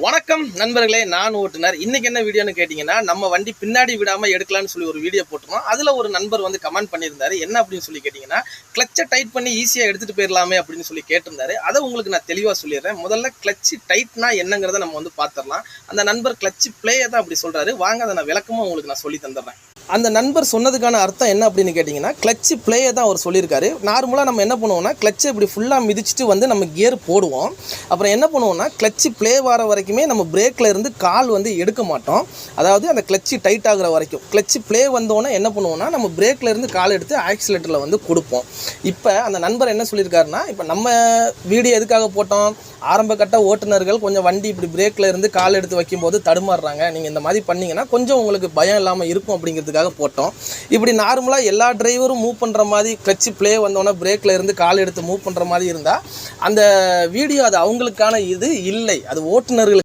வணக்கம் நண்பர்களே, நான் ஓட்டுநர். இன்னைக்கு என்ன வீடியோன்னு கேட்டிங்கன்னா, நம்ம வண்டி பின்னாடி விடாமல் எடுக்கலான்னு சொல்லி ஒரு வீடியோ போட்டுருவோம். அதில் ஒரு நண்பர் வந்து கமெண்ட் பண்ணியிருந்தாரு. என்ன அப்படின்னு சொல்லி கேட்டிங்கன்னா, கிளச்சை டைட் பண்ணி ஈஸியாக எடுத்துகிட்டு போயிடலாமே அப்படின்னு சொல்லி கேட்டிருந்தாரு. அதை உங்களுக்கு நான் தெளிவாக சொல்லிடுறேன். முதல்ல கிளச்சு டைட்னா என்னங்கிறத நம்ம வந்து பார்த்துடலாம். அந்த நண்பர் கிளச்சு பிளேயை தான் அப்படி சொல்கிறாரு. வாங்க, அதை நான் விளக்கமாக உங்களுக்கு நான் சொல்லி தந்துடுறேன். அந்த நண்பர் சொன்னதுக்கான அர்த்தம் என்ன அப்படின்னு கேட்டிங்கன்னா, கிளச்சு பிளேயை தான் அவர் சொல்லியிருக்காரு. நார்மலாக நம்ம என்ன பண்ணுவோம்னா, கிளச்சை இப்படி ஃபுல்லாக மிதிச்சுட்டு வந்து நம்ம கியர் போடுவோம். அப்புறம் என்ன பண்ணுவோம்னா, கிளச்சு பிளே வர வரைக்குமே நம்ம பிரேக்கில் இருந்து கால் வந்து எடுக்க மாட்டோம். அதாவது அந்த கிளச்சு டைட் ஆகிற வரைக்கும். கிளச்சு பிளே வந்தோன்னே என்ன பண்ணுவோம்னா, நம்ம பிரேக்கில் இருந்து கால் எடுத்து ஆக்சிலேட்டரில் வந்து கொடுப்போம். இப்போ அந்த நண்பர் என்ன சொல்லியிருக்காருன்னா, இப்போ நம்ம வீடியோ எதுக்காக போட்டோம், ஆரம்ப கட்ட ஓட்டுநர்கள் கொஞ்சம் வண்டி இப்படி பிரேக்கில் இருந்து கால் எடுத்து வைக்கும்போது தடுமாறுறாங்க, நீங்கள் இந்த மாதிரி பண்ணிங்கன்னா கொஞ்சம் உங்களுக்கு பயம் இல்லாமல் இருக்கும் அப்படிங்கிறதுக்காக போட்டோம். இப்படி நார்மலாக எல்லா டிரைவரும் மூவ் பண்ணுற மாதிரி கிளச்சு பிளே வந்தோன்னே பிரேக்கில் இருந்து கால் எடுத்து மூவ் பண்ணுற மாதிரி இருந்தால் அந்த வீடியோ அது அவங்களுக்கான இது இல்லை, அது ஓட்டுநர்களுக்கு.